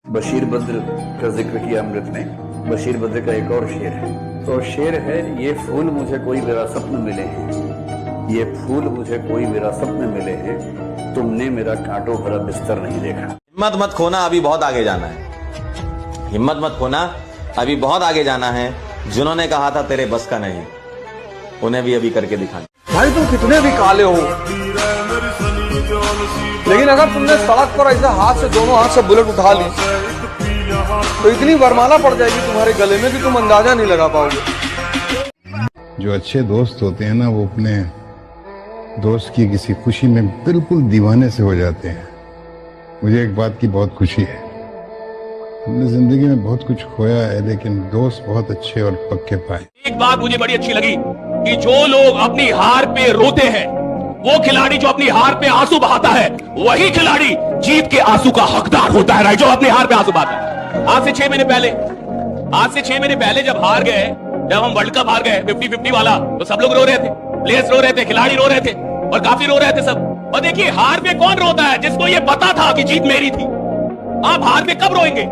बशीर बद्र का जिक्र किया अमृत ने। बशीर बद्र का एक और शेर है, तो शेर है, ये फूल मुझे कोई विरासत में मिले हैं, ये फूल मुझे कोई विरासत में मिले हैं, तुमने मेरा कांटों भरा बिस्तर नहीं देखा। हिम्मत मत खोना, अभी बहुत आगे जाना है। हिम्मत मत खोना, अभी बहुत आगे जाना है। जिन्होंने कहा था तेरे बस का नहीं, उन्हें भी अभी करके दिखाना। भाई तुम कितने भी काले हो, लेकिन अगर तुमने सड़क पर ऐसे हाथ से, दोनों हाथ से बुलेट उठा ली तो इतनी वरमाला पड़ जाएगी तुम्हारे गले में कि तुम अंदाजा नहीं लगा पाओगे। जो अच्छे दोस्त होते हैं ना, वो अपने दोस्त की किसी खुशी में बिल्कुल दीवाने से हो जाते हैं। मुझे एक बात की बहुत खुशी है, हमने जिंदगी में बहुत कुछ खोया है, लेकिन दोस्त बहुत अच्छे और पक्के पाए। एक बात मुझे बड़ी अच्छी लगी कि जो लोग अपनी हार पे रोते हैं, वो खिलाड़ी जो अपनी हार पे आंसू बहाता है, वही खिलाड़ी जीत के आंसू का हकदार होता है, जो अपनी हार पे आंसू बहाता है। आज से 6 महीने पहले जब हार गए, जब हम वर्ल्ड कप हार गए 50-50 वाला, तो सब लोग रो रहे थे, प्लेयर्स रो रहे थे, खिलाड़ी रो रहे थे और काफी रो रहे थे सब। और देखिए हार पे कौन रोता है? जिसको ये पता था कि जीत मेरी थी। आप हार पे कब रोएंगे?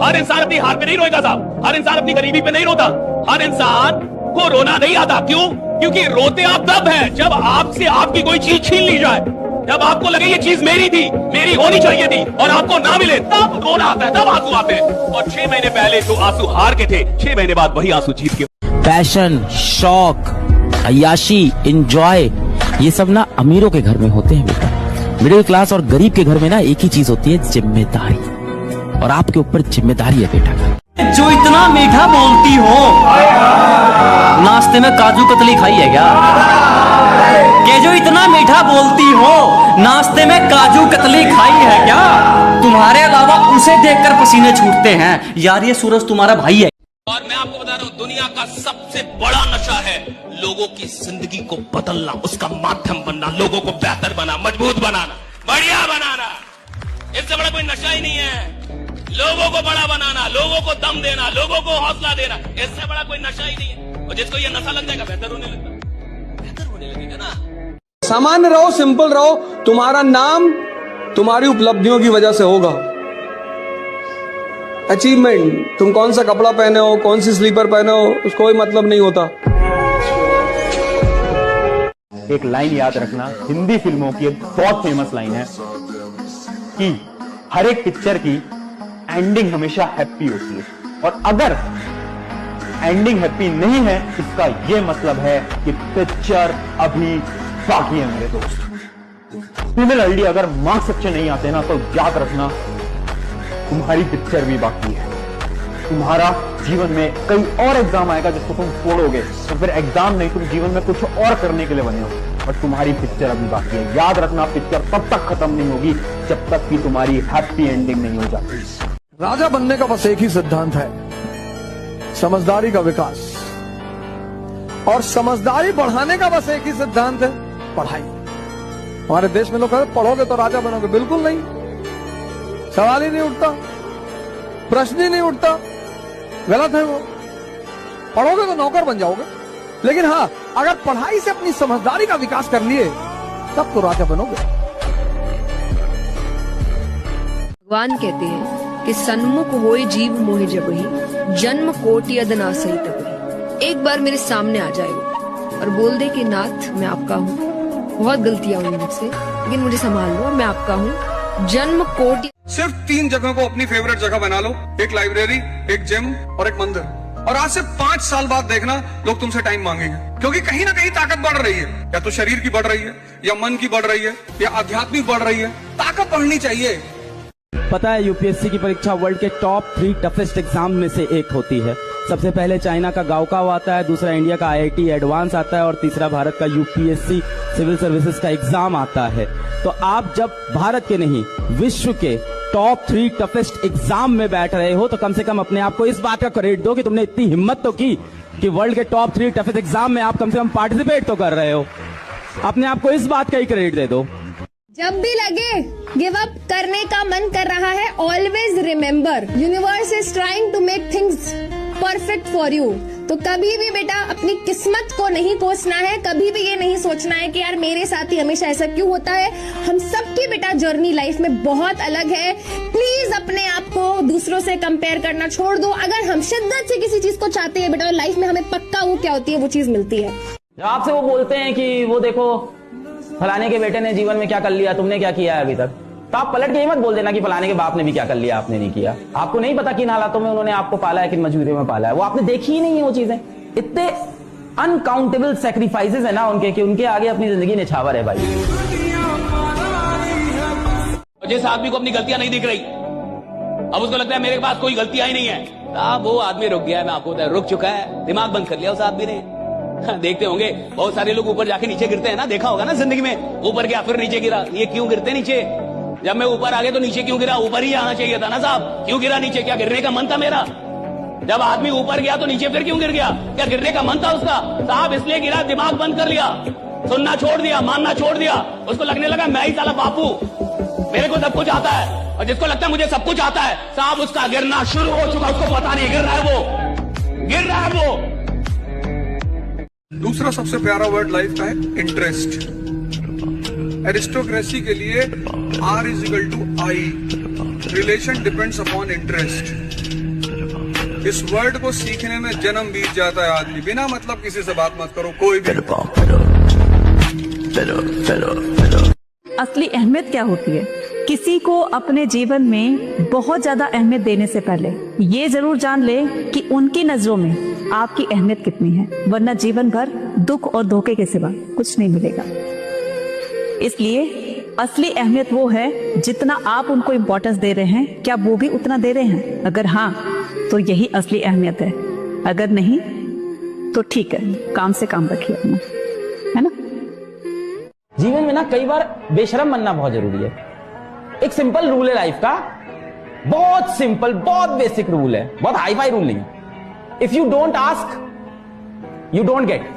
हर इंसान अपनी हार पे नहीं रोएगा साहब, हर इंसान अपनी गरीबी पे नहीं रोता, हर इंसान को रोना नहीं आता। क्यों? क्योंकि रोते आप तब है जब आपसे आपकी कोई चीज छीन ली जाए, जब आपको लगे ये चीज मेरी थी, मेरी होनी चाहिए थी और आपको ना मिले, तब रोना आता है, तब आंसू आते हैं। और 6 महीने पहले जो आंसू हार के थे, 6 महीने बाद वही आंसू जीत के। पैशन, शौक, अय्याशी, एंजॉय, ये सब ना अमीरों के घर में होते हैं बेटा। मिडिल क्लास और गरीब के घर में ना एक ही चीज होती है, जिम्मेदारी। और आपके ऊपर जिम्मेदारी है बेटा। जो इतना मीठा बोलती हो, नाश्ते में काजू कतली खाई है क्या? कि जो इतना मीठा बोलती हो, नाश्ते में काजू कतली खाई है क्या? तुम्हारे अलावा उसे देखकर पसीने छूटते हैं। यार ये सूरज तुम्हारा भाई है। और मैं आपको बता रहा हूँ, दुनिया का सबसे बड़ा नशा है लोगों की जिंदगी को बदलना, उसका माध्यम बनना, लोगों को बेहतर बना, मजबूत बनाना, बढ़िया बनाना। इससे बड़ा कोई नशा ही नहीं है। लोगों को बड़ा बनाना, लोगों को दम देना, लोगों को हौसला देना, इससे बड़ा कोई नशा ही नहीं है। और जिसको ये नशा लग जाएगा, बेहतर होने लगेगा ना। सामान्य रहो, सिंपल रहो, तुम्हारा नाम तुम्हारी उपलब्धियों की वजह से होगा। अचीवमेंट, तुम कौन सा कपड़ा पहने हो, कौन सी स्लीपर पहने हो, उसको कोई मतलब नहीं होता। एक लाइन याद रखना, हिंदी फिल्मों की एक बहुत फेमस लाइन है कि हर एक पिक्चर की एंडिंग हमेशा हैप्पी होती है, और अगर एंडिंग हैप्पी नहीं है, इसका यह मतलब है कि पिक्चर अभी बाकी है मेरे दोस्त। सिमिलरली अगर मार्क्स अच्छे नहीं आते ना, तो याद रखना तुम्हारी पिक्चर भी बाकी है। तुम्हारा जीवन में कई और एग्जाम आएगा जिसको तुम छोड़ोगे, तो फिर एग्जाम नहीं, तुम जीवन में कुछ और करने के लिए बने हो, और तुम्हारी पिक्चर अभी बाकी है। याद रखना, पिक्चर तब तक खत्म नहीं होगी जब तक कि तुम्हारी हैप्पी एंडिंग नहीं हो जाती। राजा बनने का बस एक ही सिद्धांत है, समझदारी का विकास। और समझदारी बढ़ाने का बस एक ही सिद्धांत है, पढ़ाई। हमारे देश में लोग कहते पढ़ोगे तो राजा बनोगे, बिल्कुल नहीं। सवाल ही नहीं उठता, प्रश्न ही नहीं उठता, गलत है वो। पढ़ोगे तो नौकर बन जाओगे, लेकिन हाँ, अगर पढ़ाई से अपनी समझदारी का विकास कर लिए, तब तो राजा बनोगे। भगवान कहते हैं कि सन्मुख होए जीव मोहि जबहि, जन्म कोटि अद ना सही तबहि। एक बार मेरे सामने आ जाए और बोल दे कि नाथ मैं आपका हूँ, बहुत गलतियां हुई मुझसे, लेकिन मुझे संभाल लो, मैं आपका हूँ। जन्म कोटि। सिर्फ 3 जगह को अपनी फेवरेट जगह बना लो, एक लाइब्रेरी, एक जिम और एक मंदिर। और आज से 5 साल बाद देखना, लोग तुमसे टाइम मांगेंगे, क्योंकि कहीं ना कहीं ताकत बढ़ रही है। या तो शरीर की बढ़ रही है, या मन की बढ़ रही है, या आध्यात्मिक बढ़ रही है। ताकत बढ़नी चाहिए। पता है यूपीएससी की परीक्षा वर्ल्ड के टॉप 3 टफेस्ट एग्जाम में से एक होती है। सबसे पहले चाइना का गाओकाव आता है, दूसरा इंडिया का आईआईटी एडवांस आता है, और तीसरा भारत का यूपीएससी सिविल सर्विसेज का एग्जाम आता है। तो आप जब भारत के नहीं, विश्व के टॉप 3 टफेस्ट एग्जाम में बैठ रहे हो, तो कम से कम अपने आप को इस बात का क्रेडिट दो कि तुमने इतनी हिम्मत तो की कि वर्ल्ड के टॉप 3 टफेस्ट एग्जाम में आप कम से कम पार्टिसिपेट तो कर रहे हो। अपने आप को इस बात का ही क्रेडिट दे दो। जब भी लगे गिव अप करने का मन कर रहा है, always remember universe is trying to make things perfect for you. तो कभी भी बेटा अपनी किस्मत को नहीं कोसना है, कभी भी ये नहीं सोचना है कि यार मेरे साथ ही हमेशा ऐसा क्यों होता है। हम सबकी बेटा जर्नी लाइफ में बहुत अलग है। प्लीज अपने आप को दूसरों से कंपेयर करना छोड़ दो। अगर हम शिद्दत से किसी चीज को चाहते हैं बेटा, लाइफ में हमें पक्का वो क्या होती है, वो चीज मिलती है। जब आपसे वो बोलते हैं कि वो देखो फलाने के बेटे ने जीवन में क्या कर लिया, तुमने क्या किया है अभी तक, तो आप पलट के ये मत बोल देना कि फलाने के बाप ने भी क्या कर लिया, आपने नहीं किया। आपको नहीं पता किन हालातों में उन्होंने आपको पाला है, किन मजबूरियों में पाला है, वो आपने देखी ही नहीं है वो चीजें। इतने अनकाउंटेबल सेक्रीफाइसेस है ना उनके, कि उनके आगे अपनी जिंदगी निछावर है भाई। जिस आदमी को अपनी गलतियां नहीं दिख रही, अब उसको लगता है मेरे पास कोई गलतियां ही नहीं है, साहब वो आदमी रुक गया है, मैं आपको बता, रुक चुका है, दिमाग बंद कर लिया उस आदमी ने। देखते होंगे बहुत सारे लोग ऊपर जाके नीचे गिरते हैं ना, देखा होगा ना जिंदगी में, ऊपर गया फिर नीचे गिरा, ये क्यों गिरते नीचे? जब मैं ऊपर आ गया तो नीचे क्यों गिरा? ऊपर ही आना चाहिए था ना साहब, क्यों गिरा नीचे? क्या गिरने का मन था मेरा? जब आदमी ऊपर गया तो नीचे फिर क्यों गिर गया? क्या गिरने का मन था उसका? साहब इसलिए गिरा, दिमाग बंद कर लिया, सुनना छोड़ दिया, मानना छोड़ दिया, उसको लगने लगा मैं ही साला बापू, मेरे को सब कुछ आता है। और जिसको लगता है मुझे सब कुछ आता है, साहब उसका गिरना शुरू हो चुका, उसको पता नहीं गिर रहा है वो, गिर रहा है वो। दूसरा सबसे प्यारा वर्ड लाइफ का है इंटरेस्ट। एरिस्टोक्रेसी के लिए R = I, relation depends upon interest. इस वर्ड को सीखने में जन्म बीत जाता है आदमी, बिना मतलब किसी से बात मत करो कोई भी। असली अहमियत क्या होती है? किसी को अपने जीवन में बहुत ज्यादा अहमियत देने से पहले ये जरूर जान ले कि उनकी नजरों में आपकी अहमियत कितनी है, वरना जीवन भर दुख और धोखे के सिवा कुछ नहीं मिलेगा। इसलिए असली अहमियत वो है जितना आप उनको इम्पोर्टेंस दे रहे हैं, क्या वो भी उतना दे रहे हैं? अगर हाँ तो यही असली अहमियत है, अगर नहीं तो ठीक है, काम से काम रखिए अपना, है ना। जीवन में ना कई बार बेशरम बनना बहुत जरूरी है। एक सिंपल रूल है लाइफ का, बहुत सिंपल, बहुत बेसिक रूल है, बहुत हाई फाई रूल नहीं। If you don't ask you don't get.